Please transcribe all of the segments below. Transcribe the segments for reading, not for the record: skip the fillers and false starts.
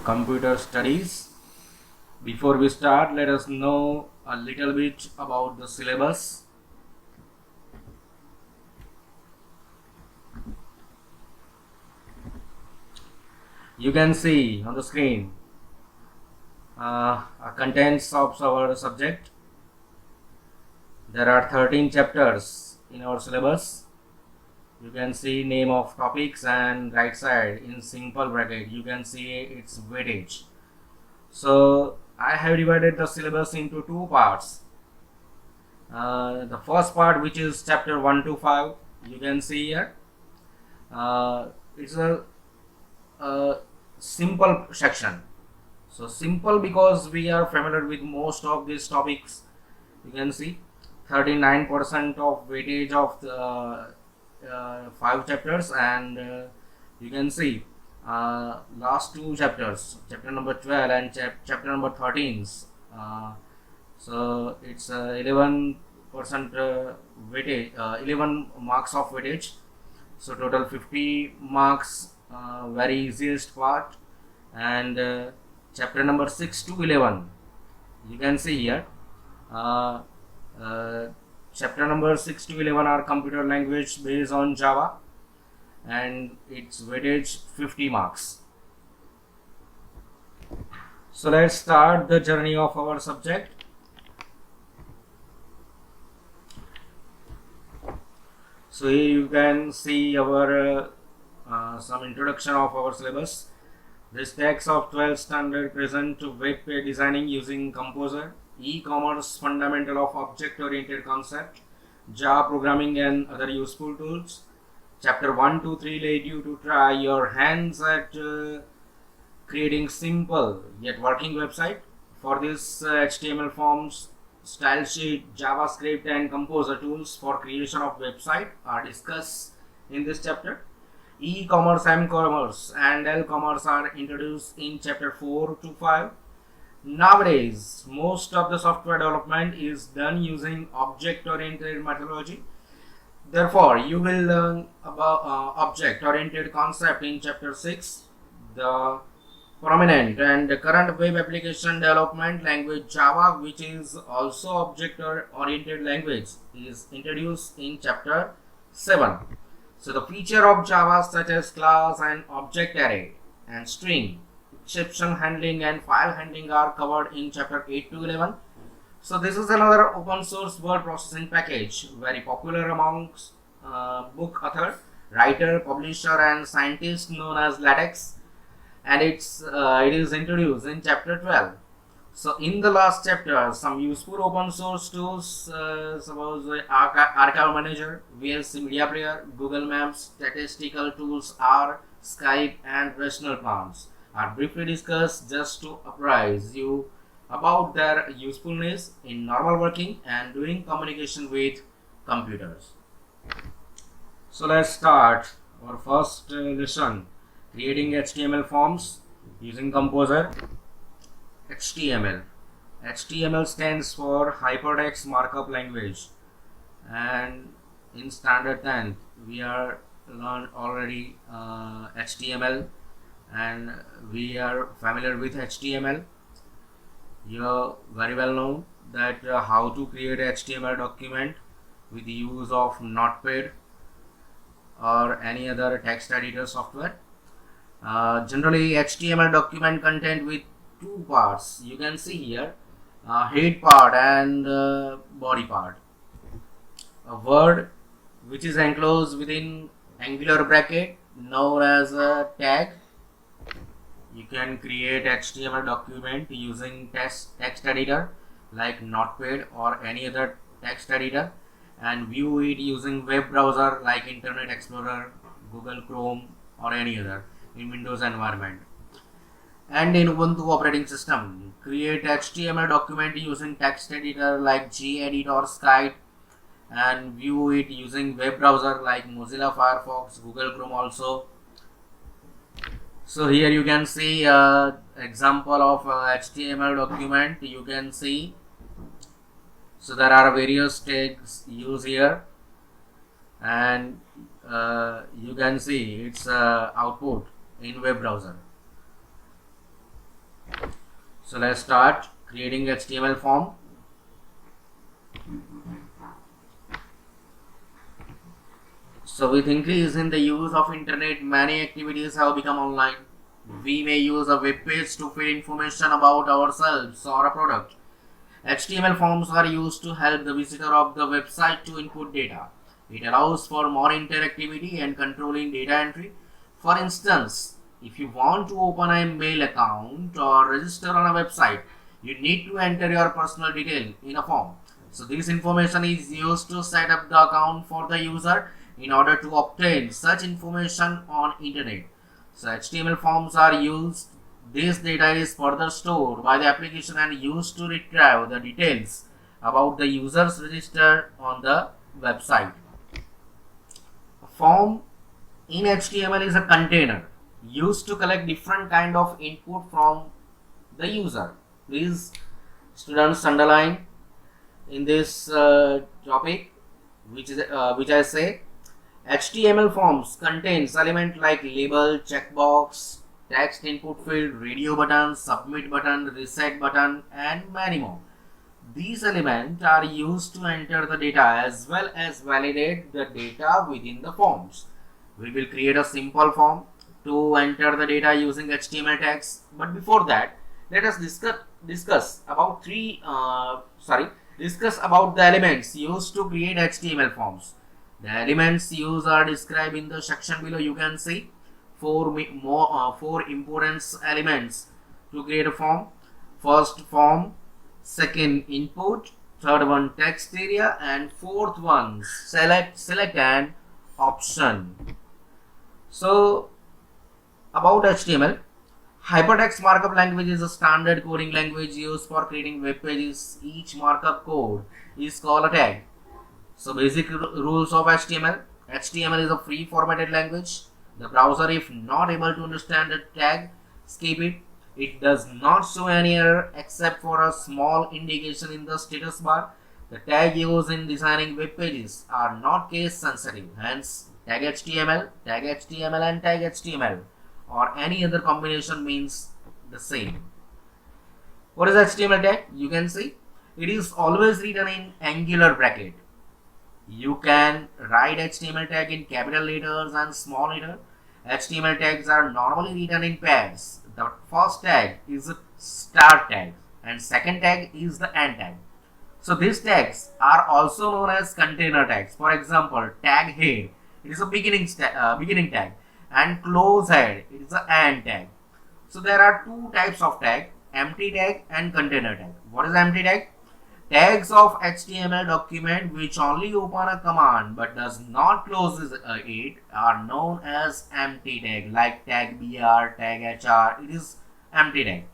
computer studies. Before we start, let us know a little bit about the syllabus. You can see on the screen contents of our subject. There are 13 chapters in our syllabus. You can see name of topics, and right side in simple bracket you can see its weightage. So I have divided the syllabus into two parts. The first part, which is chapter 1 to 5, you can see here. It's a simple section. So simple because we are familiar with most of these topics. You can see 39% of weightage of the 5 chapters, and you can see last two chapters, chapter number 12 and chapter number 13. So it's 11% weightage, 11 marks of weightage. So total 50 marks, very easiest part. And chapter number 6 to 11, you can see here. Chapter number 6 to 11 are computer language based on Java, and its weightage 50 marks. So let's start the journey of our subject. So here you can see our some introduction of our syllabus. This text of 12th standard present web page designing using Composer, e-commerce fundamental of object-oriented concept, Java programming and other useful tools. Chapter 1 to 3 led you to try your hands at creating simple yet working website. For this, HTML forms, style sheet, JavaScript and Composer tools for creation of website are discussed in this chapter. E-commerce, M-commerce and L-commerce are introduced in chapter 4 to 5. Nowadays, most of the software development is done using object-oriented methodology. Therefore, you will learn about object-oriented concept in chapter 6. The prominent and current web application development language Java, which is also object-oriented language, is introduced in chapter 7. So the feature of Java such as class and object array and string, exception handling and file handling are covered in chapter 8 to 11. So this is another open source word processing package, very popular amongst book author, writer, publisher and scientist known as LaTeX, and it is introduced in chapter 12. So in the last chapter, some useful open source tools, suppose Archive Manager, VLC Media Player, Google Maps, statistical tools R, Skype and Rational Plants are briefly discussed just to apprise you about their usefulness in normal working and doing communication with computers. So let's start our first lesson, creating HTML forms using Composer. HTML. HTML stands for Hypertext Markup Language, and in standard 10 we are learned already HTML, and we are familiar with HTML. You are very well known that how to create HTML document with the use of Notepad or any other text editor software. Generally, HTML document content with two parts. You can see here head part and body part. A word which is enclosed within angular bracket known as a tag. You can create HTML document using text editor like Notepad or any other text editor, and view it using web browser like Internet Explorer, Google Chrome or any other in Windows environment. And in Ubuntu operating system, create HTML document using text editor like gedit or Skype, and view it using web browser like Mozilla Firefox, Google Chrome also. So here you can see example of HTML document. You can see, so there are various tags used here, and you can see its output in web browser. So let's start creating HTML form. So with increase in the use of internet, many activities have become online. We may use a web page to feed information about ourselves or a product. HTML forms are used to help the visitor of the website to input data. It allows for more interactivity and controlling data entry. For instance, if you want to open a mail account or register on a website, you need to enter your personal detail in a form. So this information is used to set up the account for the user in order to obtain such information on internet. So HTML forms are used. This data is further stored by the application and used to retrieve the details about the users registered on the website. A form in HTML is a container used to collect different kind of input from the user. Please students underline in this topic which I say. HTML forms contains elements like label, checkbox, text input field, radio button, submit button, reset button, and many more. These elements are used to enter the data as well as validate the data within the forms. We will create a simple form to enter the data using HTML tags. But before that, let us discuss about the elements used to create HTML forms. The elements used are described in the section below. You can see four important elements to create a form. First, form. Second, input. Third one, text area. And fourth one, select and option. So about HTML, hypertext markup language is a standard coding language used for creating web pages. Each markup code is called a tag. So basic rules of HTML. HTML is a free formatted language. The browser, if not able to understand the tag, skip it. It does not show any error except for a small indication in the status bar. The tag used in designing web pages are not case sensitive. Hence, tag HTML, and tag HTML or any other combination means the same. What is HTML tag? You can see it is always written in angular bracket. You can write HTML tag in capital letters and small letter. HTML tags are normally written in pairs. The first tag is a start tag and second tag is the end tag. So these tags are also known as container tags. For example, tag head, it is a beginning tag, and close head, it is an end tag. So there are two types of tag, empty tag and container tag. What is empty tag? Tags of HTML document which only open a command but does not close it are known as empty tag, like tag br, tag hr. It is empty tag.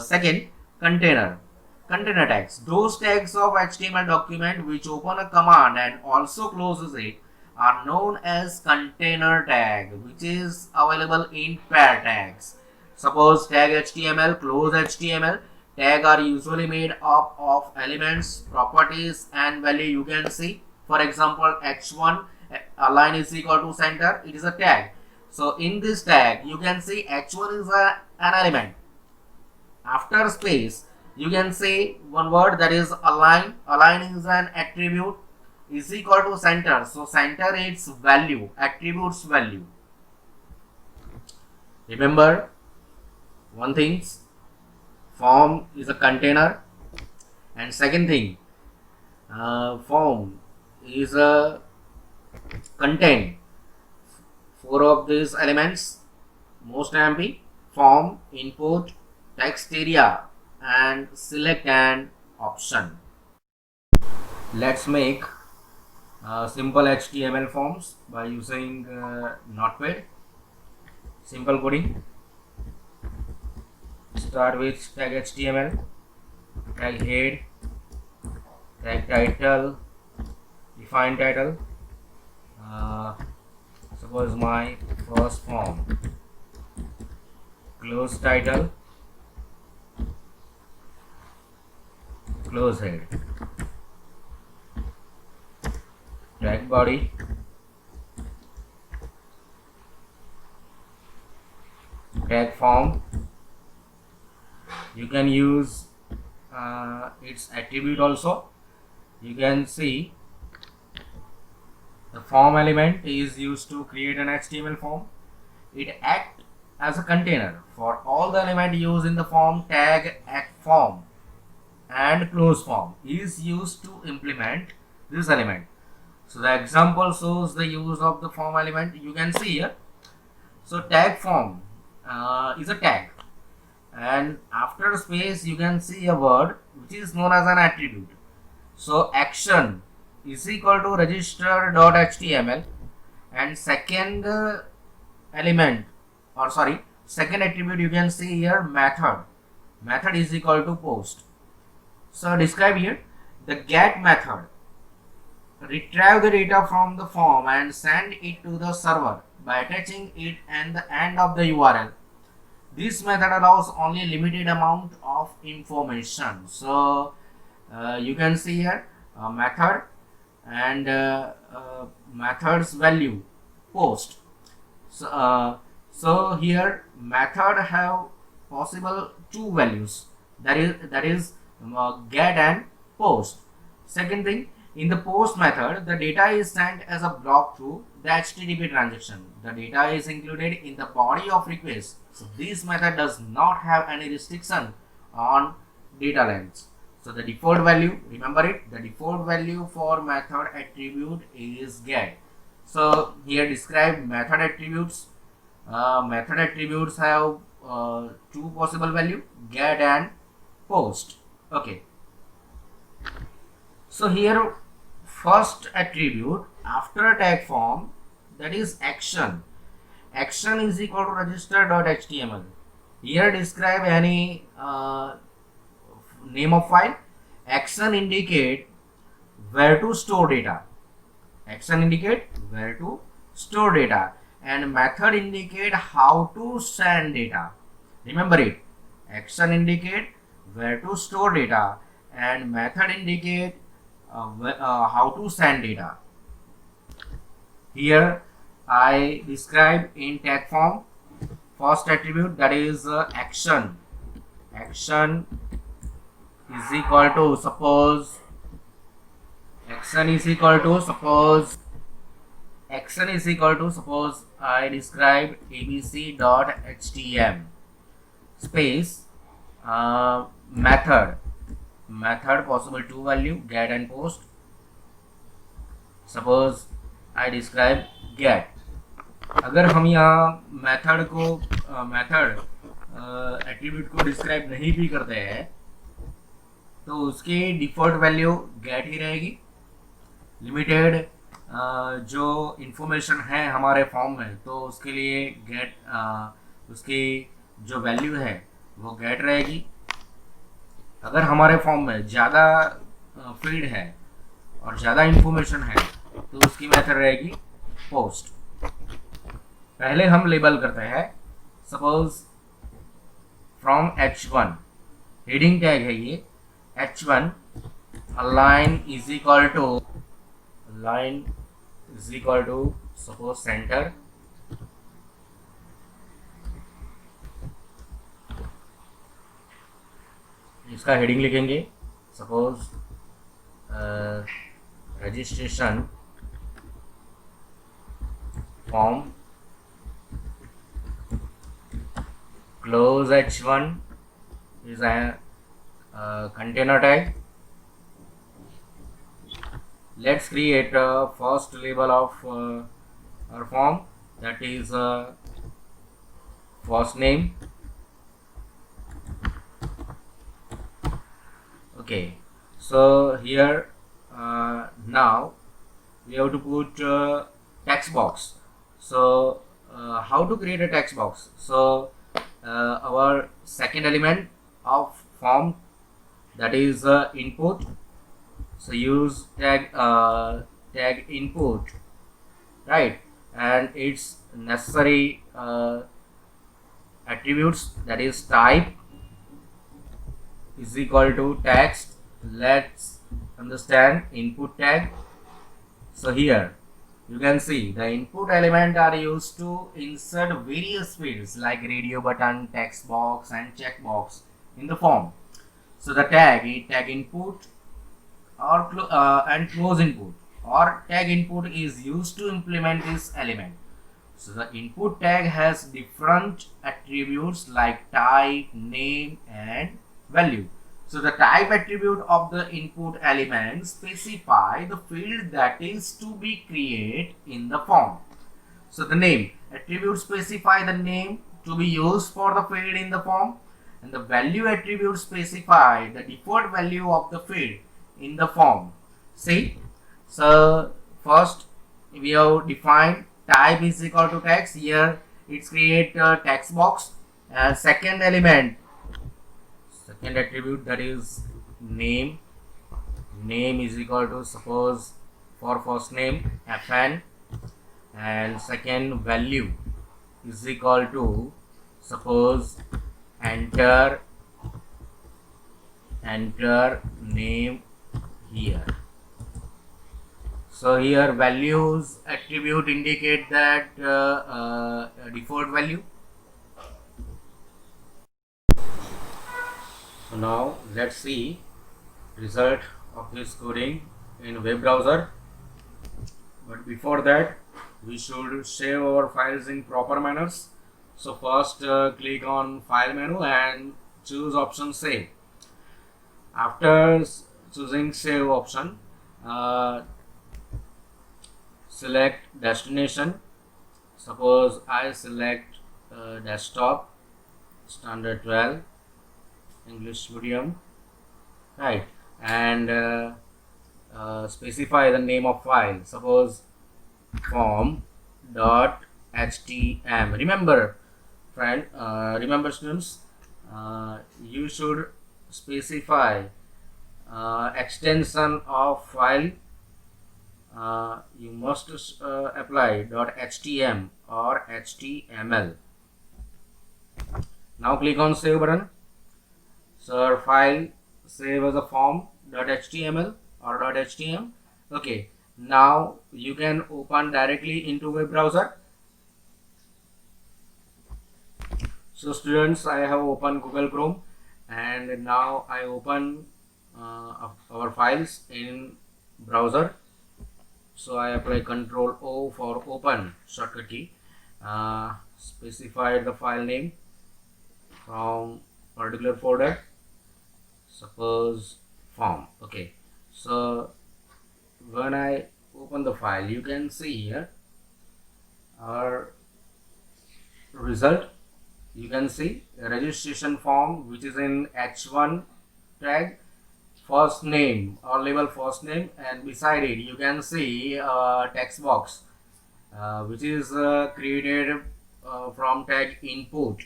Second, container tags. Those tags of HTML document which open a command and also closes it are known as container tag, which is available in pair tags. Suppose tag HTML, close HTML. Tag are usually made up of elements, properties and value. You can see, for example, h1 align is equal to center. It is a tag. So in this tag, you can see h1 is an element. After space, you can say one word, that is align. Align is an attribute, is equal to center. So center its value, attributes value. Remember one thing. Form is a container, and second thing, form is a contain four of these elements, most MP, form, input, text area and select and option. Let's make simple HTML forms by using Notepad. Simple coding. Start with tag HTML, tag head, tag title, define title. Suppose my first form, close title, close head, tag body, tag form, You can use its attribute also. You can see the form element is used to create an HTML form. It acts as a container for all the element used in the form. Tag act form and close form is used to implement this element. So the example shows the use of the form element. You can see here. So tag form is a tag, and after space you can see a word which is known as an attribute. So action is equal to register.html, and second element, or sorry, second attribute you can see here, method. Method is equal to post. So describe here, the get method retrieve the data from the form and send it to the server by attaching it and the end of the URL. This method allows only limited amount of information. So you can see here method and method's value post. So here method have possible two values, that is get and post. Second thing, in the post method, the data is sent as a block through the HTTP transaction. The data is included in the body of request. So this method does not have any restriction on data length. So the default value, remember it, the default value for method attribute is get. So here describe method attributes. Method attributes have two possible value, get and post. Okay. So here first attribute after tag form, that is action. Action is equal to register.html. Here describe any name of file. Action indicate where to store data. Action indicate where to store data, and method indicate how to send data. Remember it. Action indicate where to store data, and method indicate how to send data. Here I describe in tag form first attribute, that is action. Action is equal to, suppose I describe abc.htm space method possible two value, get and post. Suppose I describe get. अगर हम यहाँ method attribute को describe नहीं भी करते हैं तो उसकी डिफॉल्ट वैल्यू गेट ही रहेगी. लिमिटेड जो इंफॉर्मेशन है हमारे फॉर्म में तो उसके लिए गेट उसकी जो वैल्यू है वो गेट रहेगी. अगर हमारे फॉर्म में ज़्यादा फील्ड है और ज़्यादा इंफॉर्मेशन है तो उसकी मेथड रहेगी पोस्ट. पहले हम लेबल करते हैं. Suppose from h1 heading tag है ये h1 align is equal to suppose centre. इसका हेडिंग लिखेंगे suppose registration form close h1 is a container tag. Let's create a first label of our form, that is first name. Okay, so here now we have to put text box. So how to create a text box? So our second element of form, that is input. So use tag input, right, and its necessary attributes, that is type is equal to text. Let's understand input tag. So here you can see the input element are used to insert various fields like radio button, text box and checkbox in the form. So the tag input or and close input or tag input is used to implement this element. So the input tag has different attributes like type, name, and value. So the type attribute of the input element specify the field that is to be created in the form. So the name attribute specify the name to be used for the field in the form, and the value attribute specify the default value of the field in the form. See, so first we have defined type is equal to text. Here it's create a text box, and second element, second attribute, that is name. Name is equal to, suppose for first name, fn, and second value is equal to, suppose enter name here. So here values attribute indicate that default value. So now let's see result of this coding in web browser. But before that, we should save our files in proper manners. So first click on file menu and choose option save. After choosing save option, select destination. Suppose I select desktop standard 12 English medium, right, and specify the name of file. Suppose form.htm. remember friend remember students, you should specify extension of file. You must apply .htm or html. Now click on save button. So our file save as a form.html or .htm. Okay, now you can open directly into web browser. So students, I have opened Google Chrome, and now I open our files in browser. So I apply Ctrl O for open shortcut key. Specify the file name from particular folder, suppose form. Okay, so when I open the file, you can see here our result. You can see a registration form which is in h1 tag, first name or label first name, and beside it you can see a text box which is created from tag input,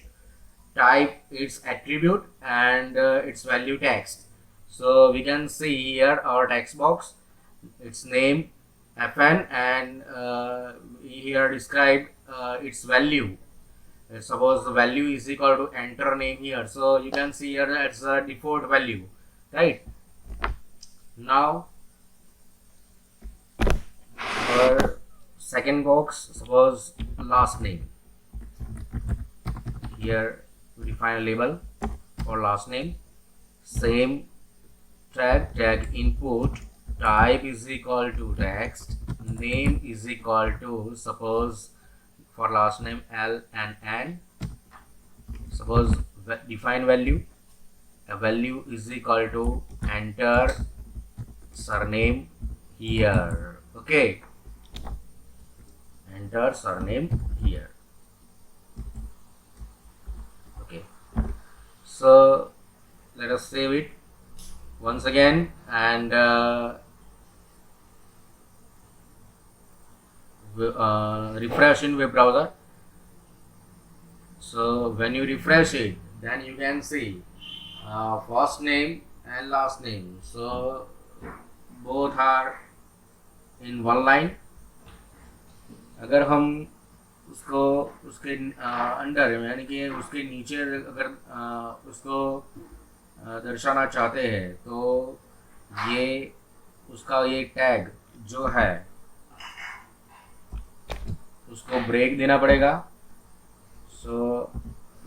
type its attribute, and its value text. So we can see here our text box, its name fn, and here described its value. Suppose the value is equal to enter name here, so you can see here it's a default value, right? Now our second box, suppose last name. Here we define a label for last name, same tag input, type is equal to text, name is equal to, suppose for last name L and N. Suppose define value, a value is equal to enter surname here. Okay, enter surname here. Okay, so let us save it once again and refresh in web browser. So when you refresh it, then you can see first name and last name, so both are in one line. अगर हम उसको उसके under यानी कि उसके नीचे अगर उसको दर्शाना चाहते हैं तो ये उसका ये टैग जो है उसको ब्रेक देना पड़ेगा. So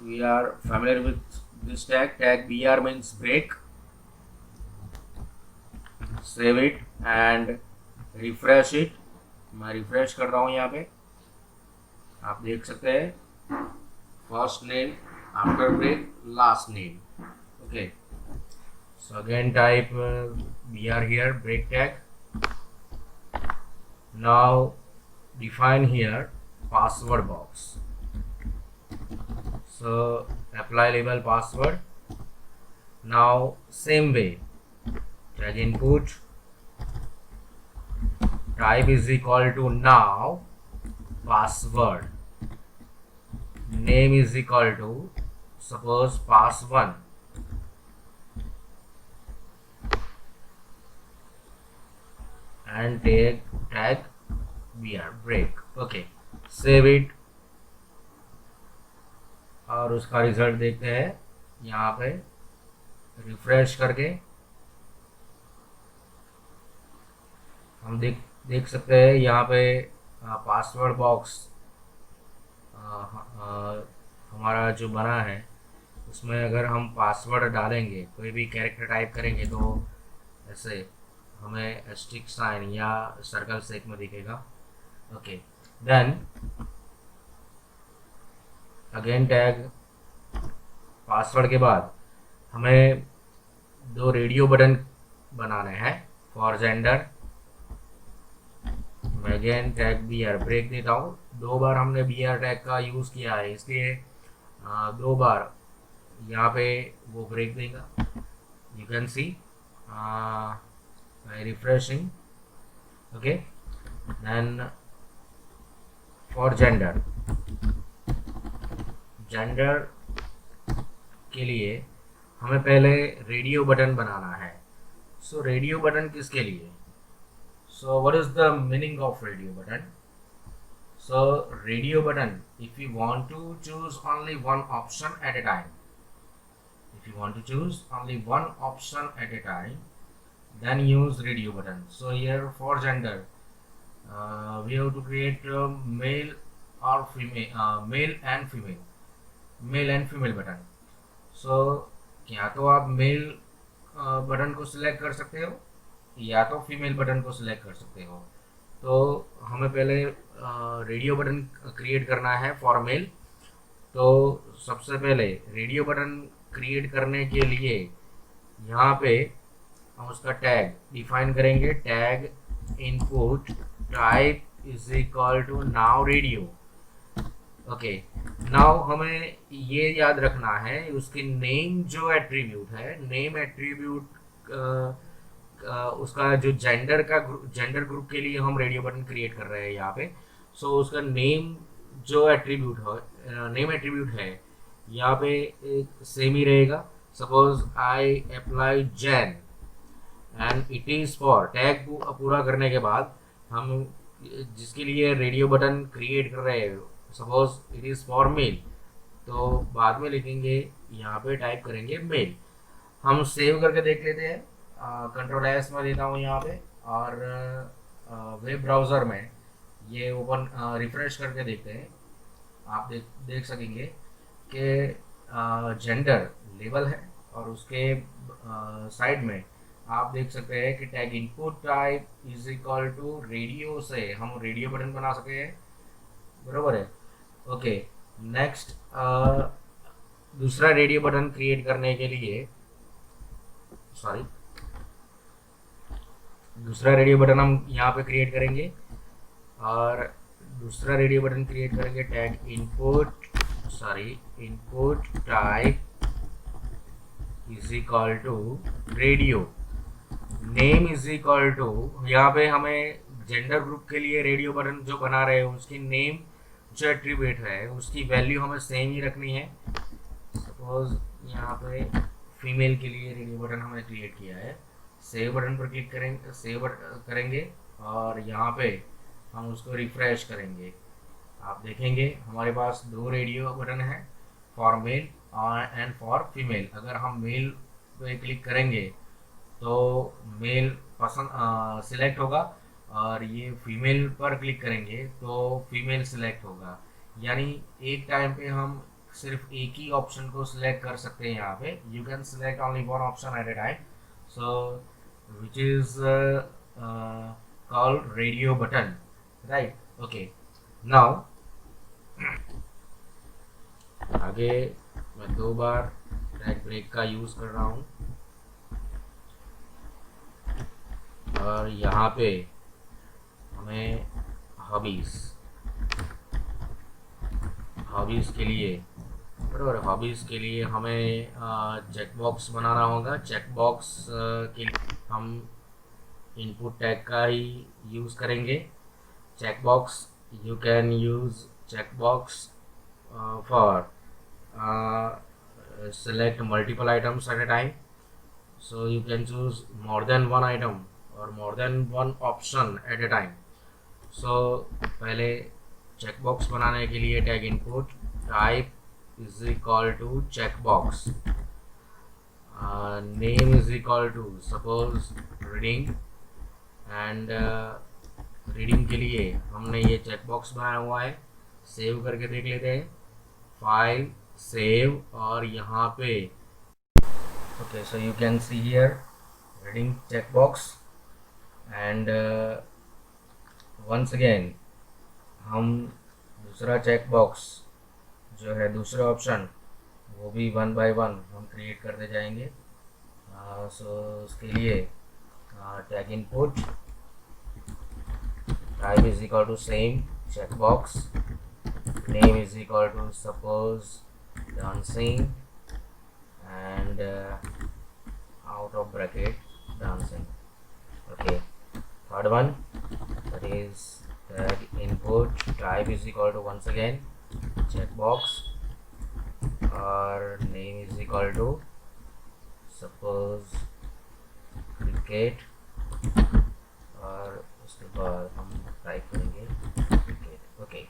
we are familiar with this tag br means break. Save it and refresh it. मैं रिफ्रेश कर रहा हूँ यहाँ पे, आप देख सकते हैं first name after break last name. Okay, so again type br here break tag. Now define here password box. So apply label password. Now same way, tag input type is equal to now password, name is equal to suppose pass1, and tag br break. Okay, save it और उसका result देखते हैं यहाँ पे refresh करके. हम देख सकते हैं यहाँ पे पासवर्ड बॉक्स हमारा जो बना है उसमें अगर हम पासवर्ड डालेंगे, कोई भी कैरेक्टर टाइप करेंगे तो ऐसे हमें एस्ट्रिक साइन या सर्कल शेप में दिखेगा. Okay, then again tag password के बाद हमें दो रेडियो बटन बनाने हैं फॉर जेंडर. मैं again tag B R break देता हूँ. 2 बार हमने बी आर टैग का यूज़ किया है, इसलिए 2 बार यहाँ पे वो ब्रेक देगा. You can C by refreshing. Okay, then for gender के लिए हमें पहले रेडियो बटन बनाना है. सो रेडियो बटन किसके लिए? So what is the meaning of radio button? So radio button, if you want to choose only one option at a time, then use radio button. So here for gender we have to create male or female, male and female button. So या तो आप mail button को select कर सकते हो या तो female button को सिलेक्ट कर सकते हो. तो हमें पहले रेडियो बटन क्रिएट करना है फॉर मेल. तो सबसे पहले रेडियो बटन क्रिएट करने के लिए यहाँ पे हम उसका टैग डिफाइन करेंगे. Tag input type is equal to now radio. Okay, now हमें ये याद रखना है उसकी नेम जो एट्रीब्यूट है, नेम एट्रीब्यूट उसका जो जेंडर ग्रुप के लिए हम रेडियो बटन क्रिएट कर रहे हैं यहाँ पे. सो उसका नेम जो एट्रीब्यूट है यहाँ पे एक सेम ही रहेगा. Suppose I apply Jain and it is for, tag पूरा करने के बाद हम जिसके लिए रेडियो बटन क्रिएट कर रहे हैं, suppose it is for male, तो बाद में लिखेंगे यहाँ पे टाइप करेंगे मेल. हम सेव करके देख लेते हैं. कंट्रोल एस में देता हूँ यहाँ पे और वेब ब्राउज़र में ये ओपन रिफ्रेश करके देखते हैं. आप देख सकेंगे कि जेंडर लेबल है और उसके साइड में आप देख सकते हैं कि tag input type is equal to radio से हम रेडियो बटन बना सकते हैं. बरोबर है. ओके, नेक्स्ट दूसरा रेडियो बटन क्रिएट करने के लिए दूसरा रेडियो बटन हम यहाँ पे क्रिएट करेंगे और दूसरा रेडियो बटन क्रिएट करेंगे. Tag input type is equal to radio, name is equal to, यहाँ पे हमें जेंडर ग्रुप के लिए रेडियो बटन जो बना रहे हैं उसकी नेम जो एट्रीब्यूट है उसकी वैल्यू हमें सेम ही रखनी है. सपोज यहाँ पे फीमेल के लिए रेडियो बटन हमने क्रिएट किया है. सेव बटन पर क्लिक करेंगे, सेव करेंगे और यहाँ पे हम उसको रिफ्रेश करेंगे. आप देखेंगे हमारे पास 2 रेडियो बटन है for male and for female. अगर हम मेल पे क्लिक करेंगे तो मेल पसंद सिलेक्ट होगा और ये फीमेल पर क्लिक करेंगे तो फीमेल सिलेक्ट होगा. यानी एक टाइम पे हम सिर्फ एक ही ऑप्शन को सिलेक्ट कर सकते हैं यहाँ पे. You can select only one option at a time. So which is called radio button, right. Okay, now आगे मैं 2 बार टैग ब्रेक का यूज कर रहा हूँ और यहाँ पे हमें हॉबीज़ के लिए, बराबर, हॉबीज़ के लिए हमें चेकबॉक्स बनाना होगा. चेकबॉक्स के लिए हम इनपुट टैग का ही यूज़ करेंगे. Checkbox, you can use checkbox for select multiple items at a time. So you can choose more than one item or more than one option at a time. So पहले checkbox बनाने के लिए tag input type is equal to checkbox, name is equal to suppose reading, and reading के लिए हमने ये checkbox बनाया हुआ है. सेव करके देख लेते हैं. फाइल, सेव, और यहाँ पे okay, so you can see here reading checkbox. And once again हम दूसरा चेकबॉक्स जो है, दूसरा ऑप्शन, वो भी 1 बाय 1 हम क्रिएट करते जाएंगे. सो उसके लिए tag input type is equal to same checkbox, name is equal to suppose dancing, and out of bracket dancing. Okay, third one, that is tag input type is equal to once again checkbox, or name is equal to suppose cricket, और उसके बाद हम type करेंगे cricket. Okay,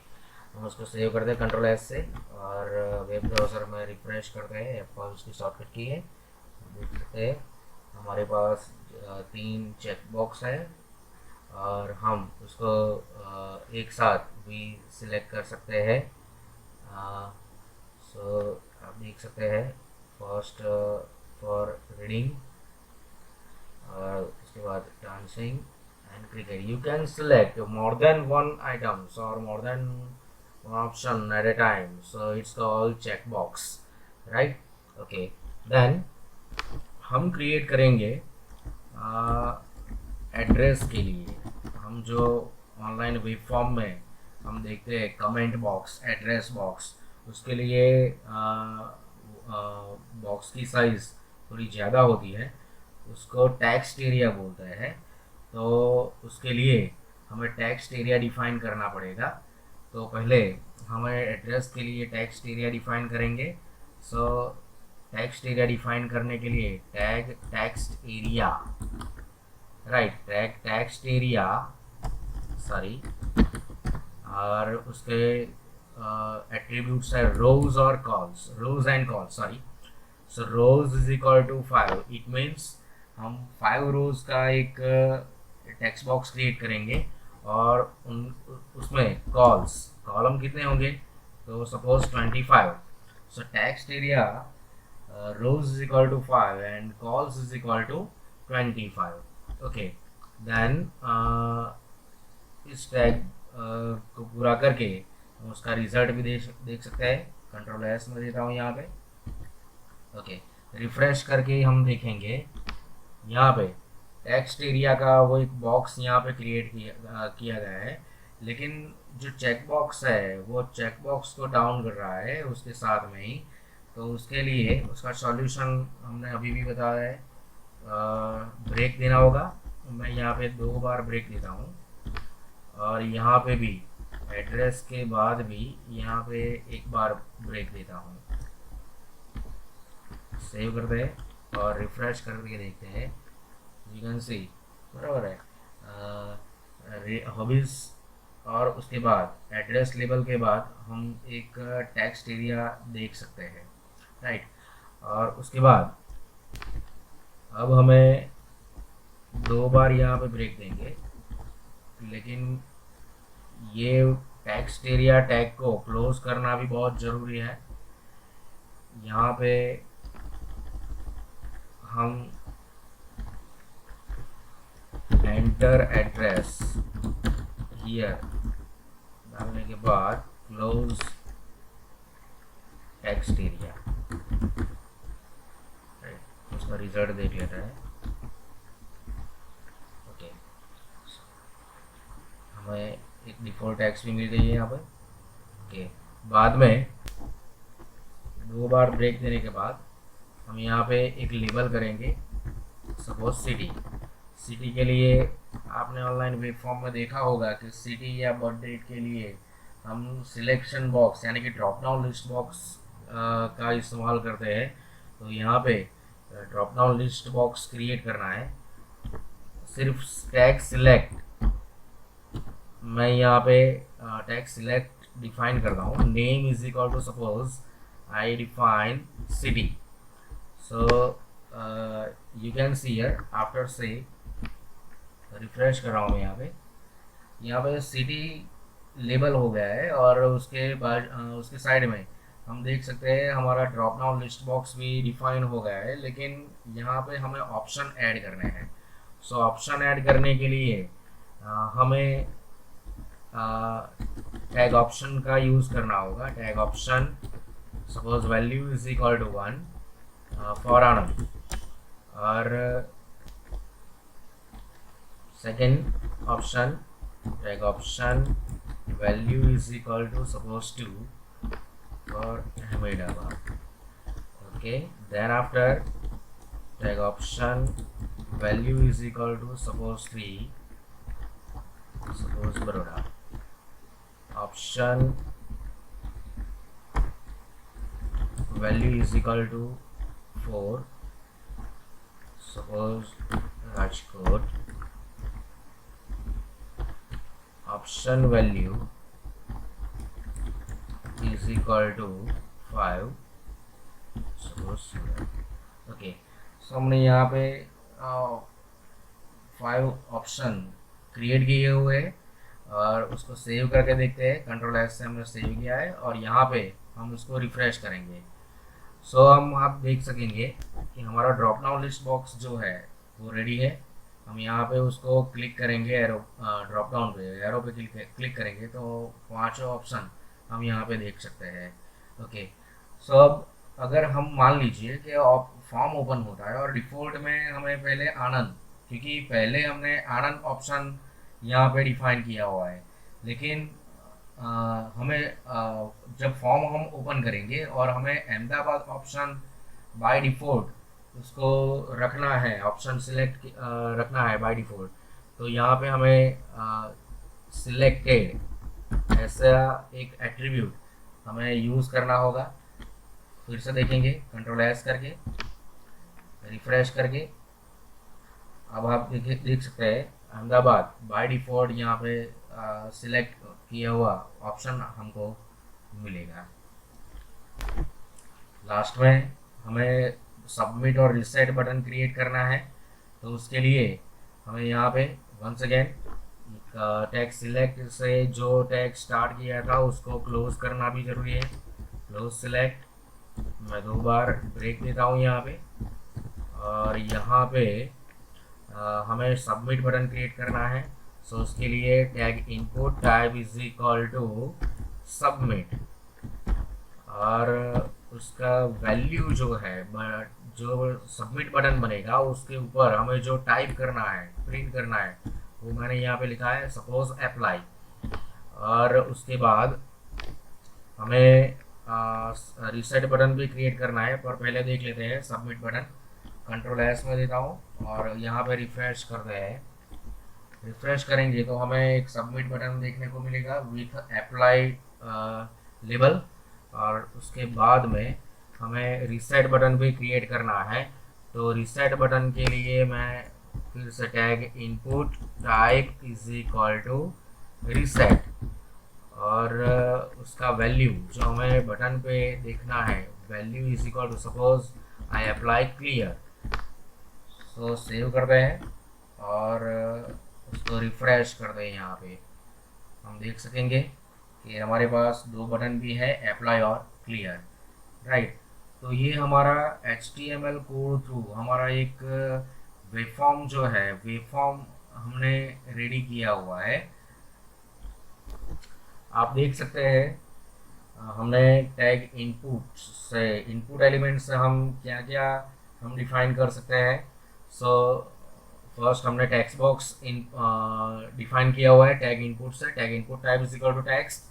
हम उसको save करते हैं control S से, और वेब ब्राउज़र में रिफ्रेश करते हैं. F5 उसकी शॉर्टकट की है. देख सकते हैं हमारे पास 3 चेकबॉक्स है, और हम उसको एक साथ भी सिलेक्ट कर सकते हैं. सो आप देख सकते हैं फर्स्ट फॉर रीडिंग, और उसके बाद dancing and cricket. You can select more than one items और more than one option at a time, so it's called checkbox, right? Okay, then हम क्रिएट करेंगे एड्रेस के लिए. हम जो ऑनलाइन वेब फॉर्म में हम देखते हैं कमेंट बॉक्स, एड्रेस बॉक्स, उसके लिए बॉक्स की साइज़ थोड़ी ज़्यादा होती है, उसको टेक्स्ट एरिया बोलते हैं. तो उसके लिए हमें टेक्स्ट एरिया डिफाइन करना पड़ेगा. तो पहले हमें एड्रेस के लिए टेक्स्ट एरिया डिफाइन करेंगे. सो टेक्स्ट एरिया डिफाइन करने के लिए tag text area, right, tag text area, sorry, और उसके एट्रीब्यूट्स है रोज और cols, rows and cols, sorry. So rows is equal to 5. It means हम 5 रोज का एक टेक्स्ट बॉक्स क्रिएट करेंगे, और उसमें कॉलम कितने होंगे, तो suppose 25. So text area rows is equal to 5 and cols is equal to 25. Okay, then इस टैग को पूरा करके हम उसका रिजल्ट भी देख सकते हैं. कंट्रोल एस में देता हूँ यहाँ पे. ओके, रिफ्रेश करके हम देखेंगे यहाँ पे टेक्स्ट एरिया का वो एक बॉक्स यहाँ पे क्रिएट किया गया है, लेकिन जो चेकबॉक्स है वो चेकबॉक्स को डाउन कर रहा है उसके साथ में ही. तो उसके लिए उसका सॉल्यूशन हमने अभी भी बताया है, ब्रेक देना होगा. मैं यहाँ पे 2 बार ब्रेक देता हूँ, और यहाँ पे भी एड्रेस के बाद भी यहाँ पे एक बार ब्रेक देता हूँ. सेव करते हैं और रिफ्रेश करके देखते हैं. यू कैन सी, बराबर है, हॉबीज़, और उसके बाद एड्रेस लेबल के बाद हम एक टेक्स्ट एरिया देख सकते हैं, राइट. और उसके बाद अब हमें 2 बार यहाँ पे ब्रेक देंगे, लेकिन ये टेक्स्ट एरिया टैग को क्लोज करना भी बहुत ज़रूरी है. यहाँ पे हम एंटर एड्रेस हियर डालने के बाद क्लोज टेक्स्ट एरिया, उसका रिजल्ट देख लेता है। ओके, हमें एक डिफ़ॉल्ट टेक्स्ट भी मिल गई है यहाँ पर। ओके, बाद में 2 बार ब्रेक देने के बाद हम यहाँ पे एक लेबल करेंगे, सपोज सिटी के लिए आपने ऑनलाइन वेब फॉर्म में देखा होगा कि सिटी या बर्थ डेट के लिए हम सिलेक्शन बॉक्स यानी कि ड्रॉप डाउन लिस्ट बॉक्स का इस्तेमाल करते हैं। तो यहाँ पे drop down list box create करना है, सिर्फ टैग सिलेक्ट, मैं यहाँ पे टैग सिलेक्ट डिफाइन करता हूँ। Name is equal to suppose I define city, so you can see here after से रिफ्रेश कर रहा हूँ मैं यहाँ पे सिटी लेबल हो गया है और उसके बाद उसके साइड में हम देख सकते हैं हमारा ड्रॉप डाउन लिस्ट बॉक्स भी डिफाइन हो गया है, लेकिन यहाँ पे हमें ऑप्शन ऐड करने हैं। सो ऑप्शन ऐड करने के लिए हमें टैग ऑप्शन का यूज़ करना होगा। Tag option suppose value is equal to 1 for Anand, और second option tag option value is equal to suppose 2 for Ahmedabad. Okay, then after tag option value is equal to suppose 3, suppose Baroda. Option value is equal to 4, suppose Rajkot. Option value is equal to 5, suppose Surat. Okay, सो हमने यहाँ पे 5 option create किए हुए हैं और उसको save करके देखते हैं। कंट्रोल एस से हमने सेव किया है और यहाँ पे हम उसको रिफ्रेश करेंगे। सो हम आप देख सकेंगे कि हमारा ड्रॉप डाउन लिस्ट बॉक्स जो है वो रेडी है। हम यहाँ पे उसको क्लिक करेंगे, एरो ड्रॉप डाउन पे एरो पे क्लिक करेंगे तो 5 ऑप्शन हम यहाँ पे देख सकते हैं। ओके, सो अब अगर हम मान लीजिए कि फॉर्म ओपन होता है और डिफ़ॉल्ट में हमें पहले आनंद, क्योंकि पहले हमने आनंद ऑप्शन यहाँ पे डिफाइन किया हुआ है, लेकिन हमें जब फॉर्म हम ओपन करेंगे और हमें अहमदाबाद ऑप्शन बाय डिफ़ॉल्ट उसको रखना है, ऑप्शन सिलेक्ट रखना है बाय डिफ़ॉल्ट, तो यहाँ पे हमें सिलेक्टेड ऐसा एक एट्रीब्यूट हमें यूज़ करना होगा। फिर से देखेंगे कंट्रोल एस करके रिफ्रेश करके, अब आप देख सकते हैं अहमदाबाद बाय डिफ़ॉल्ट यहाँ पे सिलेक्ट किया हुआ ऑप्शन हमको मिलेगा। लास्ट में हमें सबमिट और रिसेट बटन क्रिएट करना है, तो उसके लिए हमें यहाँ पे वंस अगेन टैग सिलेक्ट से जो टैग स्टार्ट किया था उसको क्लोज करना भी ज़रूरी है। क्लोज सिलेक्ट, मैं 2 बार ब्रेक देता हूँ यहाँ पे और यहाँ पे हमें सबमिट बटन क्रिएट करना है। सो उसके लिए tag input type is equal to submit और उसका वैल्यू जो है, जो सबमिट बटन बनेगा उसके ऊपर हमें जो टाइप करना है, प्रिंट करना है, वो मैंने यहाँ पे लिखा है सपोज अप्लाई। और उसके बाद हमें रिसेट बटन भी क्रिएट करना है, पर पहले देख लेते हैं सबमिट बटन। कंट्रोल एस में देता हूँ और यहाँ पे रिफ्रेश करते हैं। रिफ्रेश करेंगे तो हमें एक सबमिट बटन देखने को मिलेगा विथ अप्लाई लेबल, और उसके बाद में हमें रिसेट बटन भी क्रिएट करना है। तो रिसेट बटन के लिए मैं फिर से tag input type is equal to reset और उसका वैल्यू जो हमें बटन पे देखना है, value is equal to suppose I apply clear. So save करते हैं और उसको रिफ्रेश करते हैं। यहाँ पे हम देख सकेंगे कि हमारे पास 2 बटन भी है, अप्लाई और क्लियर, राइट। तो ये हमारा HTML कोड थ्रू हमारा एक वेबफॉर्म जो है, वेबफॉर्म हमने रेडी किया हुआ है। आप देख सकते हैं हमने टैग इनपुट से, इनपुट एलिमेंट से हम क्या क्या हम डिफाइन कर सकते हैं। सो फर्स्ट हमने टेक्स्ट बॉक्स इन डिफाइन किया हुआ है टैग इनपुट से, tag input type is equal to text.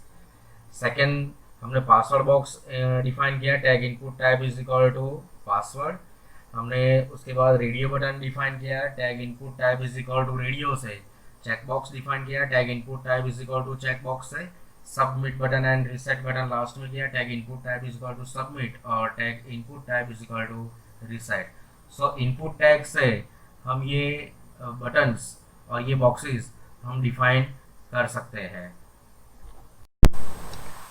Second हमने पासवर्ड बॉक्स डिफाइन किया, tag input type is equal to password. हमने उसके बाद रेडियो बटन डिफाइन किया, tag input type is equal to radio से। चेक बॉक्स डिफाइन किया, tag input type is equal to check box से। Submit button and reset button last में किया, tag input type is equal to submit और tag input type is equal to reset. So input tag से हम ये buttons और ये boxes हम डिफाइन कर सकते हैं।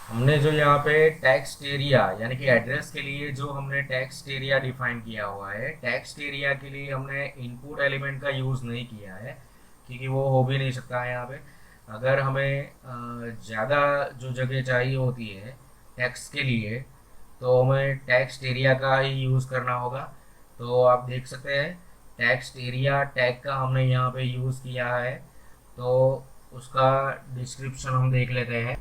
हमने जो यहाँ पे टेक्स्ट एरिया यानी कि एड्रेस के लिए जो हमने टेक्स्ट एरिया डिफाइन किया हुआ है, टेक्स्ट एरिया के लिए हमने इनपुट एलिमेंट का यूज़ नहीं किया है क्योंकि वो हो भी नहीं सकता है यहाँ पे। अगर हमें ज़्यादा जो जगह चाहिए होती है टेक्स्ट के लिए तो हमें टेक्स्ट एरिया का ही यूज़ करना होगा। तो आप देख सकते हैं टेक्स्ट एरिया टैग का हमने यहाँ पे यूज़ किया है, तो उसका डिस्क्रिप्शन हम देख लेते हैं।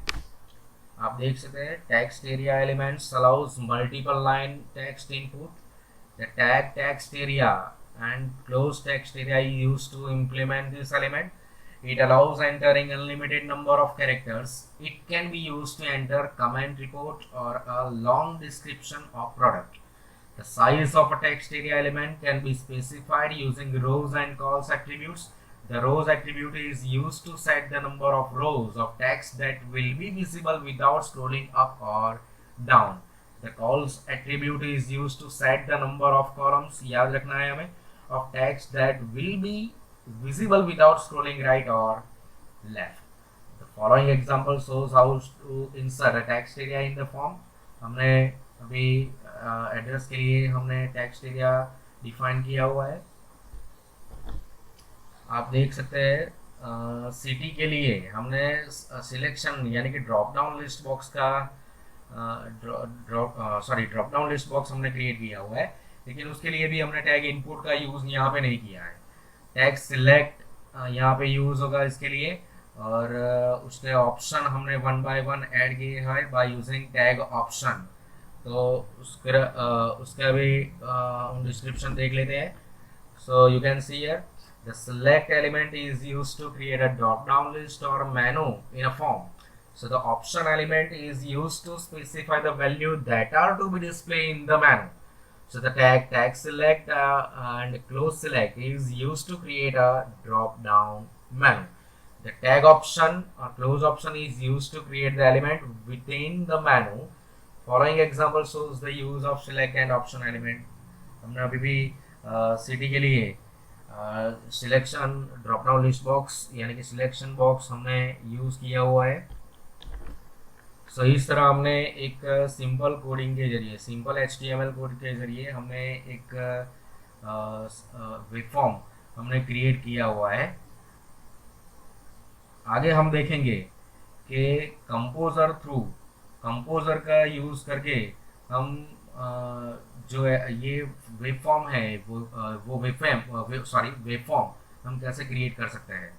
आप देख सकते हैं text area elements allows multiple line text input. The tag text area and close text area is used to implement this element. It allows entering unlimited number of characters. It can be used to enter comment report or a long description of product. The size of a text area element can be specified using rows and calls attributes. The rows attribute is used to set the number of rows of text that will be visible without scrolling up or down. The calls attribute is used to set the number of columns, याद रखना है हमें, of text that will be visible without scrolling right or left. The following example shows how to insert a text area in the form. हमने अभी address के लिए हमने text area define किया हुआ है। आप देख सकते हैं सिटी के लिए हमने सिलेक्शन यानी कि ड्रॉप डाउन लिस्ट बॉक्स का ड्रॉप डाउन लिस्ट बॉक्स हमने क्रिएट किया हुआ है, लेकिन उसके लिए भी हमने टैग इनपुट का यूज़ यहाँ पे नहीं किया है। टैग सिलेक्ट यहाँ पे यूज़ होगा इसके लिए, और उसके ऑप्शन हमने वन बाय वन ऐड किए हैं बाय यूजिंग टैग ऑप्शन। तो उसका भी हम डिस्क्रिप्शन देख लेते हैं। सो you can see here the select element is used to create a drop down list or a menu in a form. So the option element is used to specify the value that are to be displayed in the menu. So the tag select and close select is used to create a drop down menu. The tag option or close option is used to create the element within the menu. Following example shows the use of select and option element. हमने अभी भी city के लिए selection drop down list box यानी कि selection box हमने use किया हुआ है। सो इस तरह हमने एक सिंपल कोडिंग के जरिए, सिंपल HTML कोड के जरिए हमने एक वेब फॉर्म हमने क्रिएट किया हुआ है। आगे हम देखेंगे कि कंपोज़र का यूज़ करके हम जो है ये वेब फॉर्म है वो वेब फॉर्म हम कैसे क्रिएट कर सकते हैं।